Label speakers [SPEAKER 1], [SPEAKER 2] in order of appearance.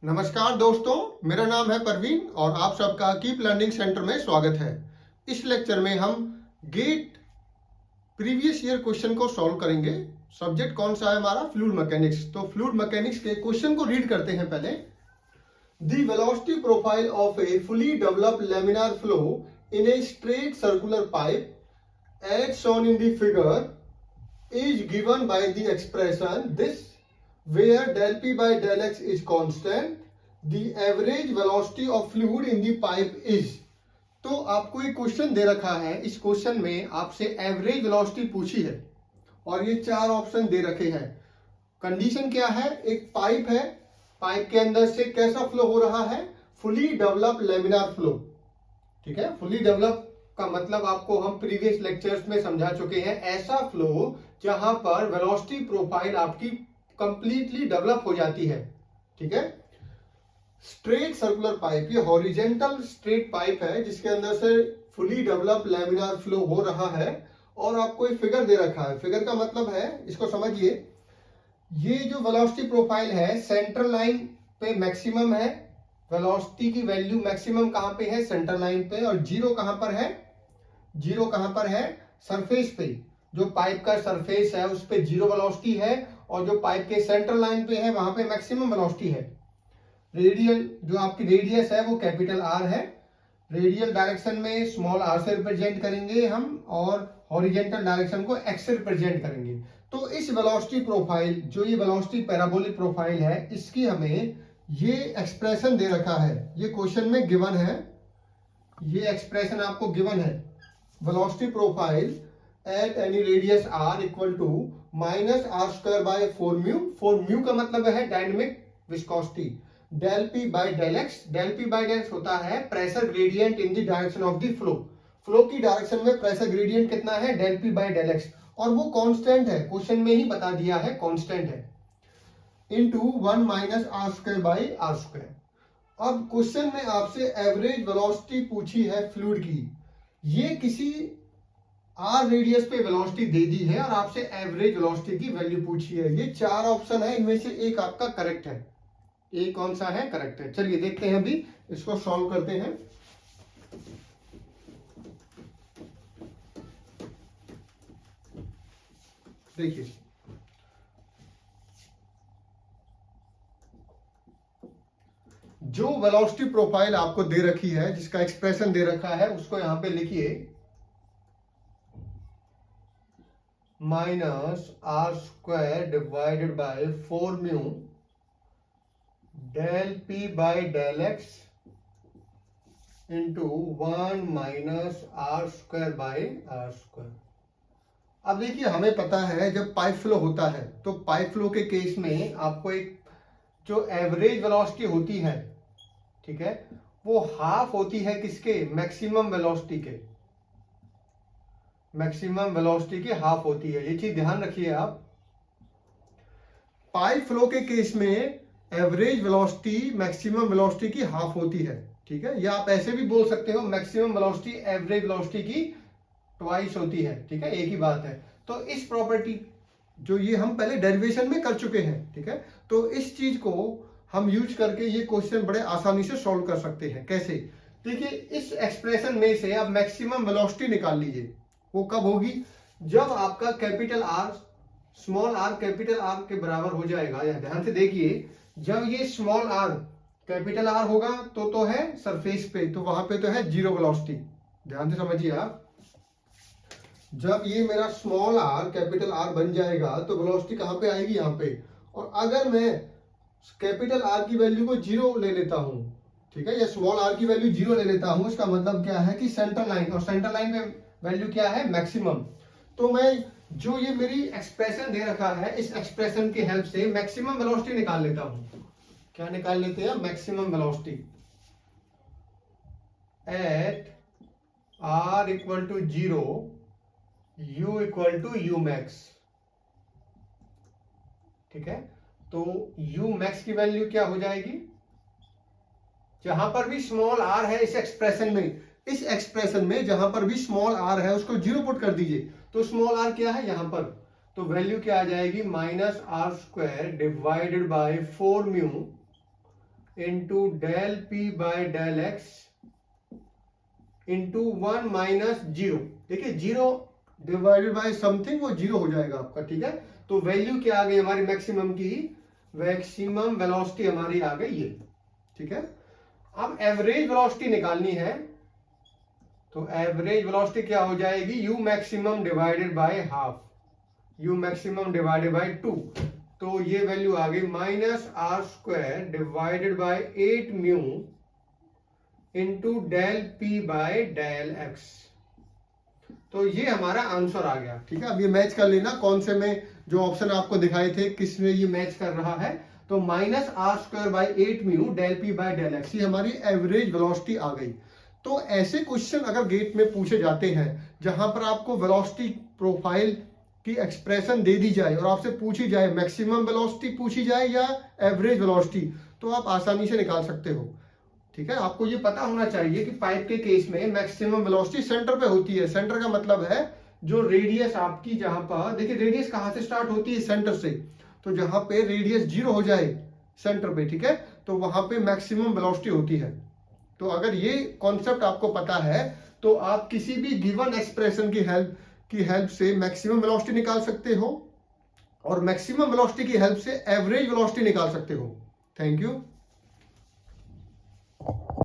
[SPEAKER 1] नमस्कार दोस्तों, मेरा नाम है परवीन और आप सबका कीप लर्निंग सेंटर में स्वागत है। इस लेक्चर में हम गेट प्रीवियस ईयर क्वेश्चन को सॉल्व करेंगे। सब्जेक्ट कौन सा है हमारा? Fluid mechanics. तो फ्लूइड मैकेनिक्स के क्वेश्चन को रीड करते हैं पहले। The velocity profile of a fully developed laminar flow in a straight circular pipe as shown in the figure is given by the expression this where del P by del X is constant, the average velocity of fluid in the pipe is। तो आपको एक question दे रखा है। इस question में आपसे average velocity पूछी है और ये चार ऑप्शन दे रखे हैं। कंडीशन क्या है? एक पाइप है, पाइप के अंदर से कैसा फ्लो हो रहा है? Fully developed laminar flow. ठीक है, फुली डेवलप का मतलब आपको हम प्रीवियस लेक्चर्स में समझा चुके हैं। ऐसा फ्लो जहां पर वेलोसिटी प्रोफाइल आपकी कंप्लीटली डेवलप हो जाती है। ठीक है, स्ट्रेट सर्कुलर पाइप, ये हॉरिजेंटल स्ट्रेट पाइप है जिसके अंदर से फुली डेवलप्ड लैमिनार फ्लो हो रहा है। और आपको एक फिगर दे रखा है। फिगर का मतलब है, इसको समझिए, ये जो वेलोसिटी प्रोफाइल है सेंटर लाइन पे मैक्सिमम है। वेलोसिटी की वैल्यू मैक्सिमम कहां पे है? सेंटर लाइन पे। और जीरो कहां पर है? जीरो कहां पर है? सरफेस पे। जो पाइप का सरफेस है उस पे जीरो वेलोसिटी है और जो पाइप के सेंटर लाइन पे है वहां पे मैक्सिमम वेलोसिटी है। रेडियल जो आपकी रेडियस है वो कैपिटल आर है। रेडियल डायरेक्शन में स्मॉल आर से रिप्रेजेंट करेंगे हम और हॉरिजेंटल डायरेक्शन को एक्स से रिप्रेजेंट करेंगे। तो इस वेलोसिटी प्रोफाइल, जो ये वेलोसिटी पैराबोलिक प्रोफाइल है, इसकी हमें ये एक्सप्रेशन दे रखा है। ये क्वेश्चन में गिवन है, ये एक्सप्रेशन आपको गिवन है। Velocity profile at any radius R equal to minus R square by 4 mu. 4 mu का मतलब है dynamic viscosity. Del P by del X, del P by del X होता है pressure gradient in the direction of the flow. Flow की direction में pressure gradient कितना है? Del P by del X. और वो कांस्टेंट है, क्वेश्चन में ही बता दिया है कांस्टेंट है, into 1 minus R square by R square. अब क्वेश्चन में आपसे एवरेज वेलोसिटी पूछी है फ्लूइड की। ये किसी आर रेडियस पे वेलोसिटी दे दी है और आपसे एवरेज वेलोसिटी की वैल्यू पूछी है। ये चार ऑप्शन है, इनमें से एक आपका करेक्ट है। ए कौन सा है? करेक्ट है। चलिए देखते हैं, अभी इसको सॉल्व करते हैं। देखिए, जो वेलोसिटी प्रोफाइल आपको दे रखी है, जिसका एक्सप्रेशन दे रखा है, उसको यहां पे लिखिए minus R square divided by 4 mu del P by del X into 1 minus R square by R square. अब देखिए, हमें पता है जब पाइप फ्लो होता है तो पाइप फ्लो के केस में आपको एक जो एवरेज वेलोसिटी होती है, ठीक है, वो हाफ होती है किसके? मैक्सिमम वेलोसिटी के। मैक्सिमम वेलोसिटी की हाफ होती है, ये चीज ध्यान रखिए आप। पाइप फ्लो के केस में एवरेज वेलोसिटी मैक्सिमम वेलोसिटी की हाफ होती है। ठीक है, या आप ऐसे भी बोल सकते हो मैक्सिमम वेलोसिटी एवरेज वेलोसिटी की ट्वाइस होती है। ठीक है, एक ही बात है। तो इस प्रॉपर्टी जो ये हम पहले डेरिवेशन में कर चुके हैं, ठीक है, तो इस चीज को हम यूज करके ये क्वेश्चन बड़े आसानी से सॉल्व कर सकते हैं। कैसे? देखिए, इस एक्सप्रेशन में से आप मैक्सिमम वेलोसिटी निकाल लीजिए। वो कब होगी? जब आपका capital R small are capital R के बराबर हो जाएगा। या ध्यान से देखिए, जब ये स्मॉल आर कैपिटल आर होगा तो है सरफेस पे, तो वहां पे तो है जीरो वेलोसिटी। ध्यान से समझिए आप, जब ये मेरा स्मॉल आर कैपिटल आर बन जाएगा तो वेलोसिटी कहां पे आएगी? यहां पे। और अगर मैं कैपिटल आर की वैल्यू को जीरो ले लेता हूं, ठीक है, या स्मॉल आर की वैल्यू जीरो ले लेता हूं, इसका मतलब क्या है कि सेंटर लाइन, और सेंटर लाइन में वैल्यू क्या है? मैक्सिमम। तो मैं जो ये मेरी एक्सप्रेशन दे रखा है, इस एक्सप्रेशन की हेल्प से मैक्सिमम वेलोसिटी निकाल लेता हूं। क्या निकाल लेते हैं? Maximum velocity at R equal to zero, u equal to U max. ठीक है, तो u मैक्स की वैल्यू क्या हो जाएगी? जहां पर भी स्मॉल r है इस एक्सप्रेशन में जहां पर भी स्मॉल r है उसको जीरो पुट कर दीजिए। तो स्मॉल r क्या है यहां पर? तो वैल्यू क्या आ जाएगी? Minus R square divided by 4 mu into del P by del X into 1 minus 0। देखिए 0 डिवाइडेड बाय समथिंग वो 0 हो जाएगा आपका, ठीक है। तो वैल्यू क्या आ गई हमारी मैक्सिमम की, मैक्सिमम वेलोसिटी हमारी आ गई ये, ठीक है। अब एवरेज वेलोसिटी निकालनी है, तो एवरेज वेलोसिटी क्या हो जाएगी, U maximum divided by half, U maximum divided by 2। तो ये वैल्यू आ गई minus R square divided by 8 mu into del P by del X. तो ये हमारा आंसर आ गया, ठीक है। अब ये मैच कर लेना कौन से में जो ऑप्शन आपको दिखाए थे किस में ये मैच कर रहा है। तो minus R square by 8 mu del P by del X, ये हमारी एवरेज वेलोसिटी आ गई। तो ऐसे क्वेश्चन अगर गेट में पूछे जाते हैं जहां पर आपको वेलोसिटी प्रोफाइल की एक्सप्रेशन दे दी जाए और आपसे पूछी जाए मैक्सिमम वेलोसिटी पूछी जाए या एवरेज वेलोसिटी, तो आप आसानी से निकाल सकते हो, ठीक है। आपको ये पता होना चाहिए कि पाइप के केस में मैक्सिमम वेलोसिटी सेंटर पे होती है। सेंटर का मतलब है जो रेडियस आपकी, जहां पर देखिए रेडियस कहां से स्टार्ट होती है, सेंटर से। तो जहां पे रेडियस 0 हो जाए सेंटर पे, ठीक है, तो वहां पे मैक्सिमम वेलोसिटी होती है। तो अगर ये कॉन्सेप्ट आपको पता है तो आप किसी भी गिवन एक्सप्रेशन की हेल्प से मैक्सिमम वेलोसिटी निकाल सकते हो और मैक्सिमम वेलोसिटी की हेल्प से एवरेज वेलोसिटी निकाल सकते हो। Thank you.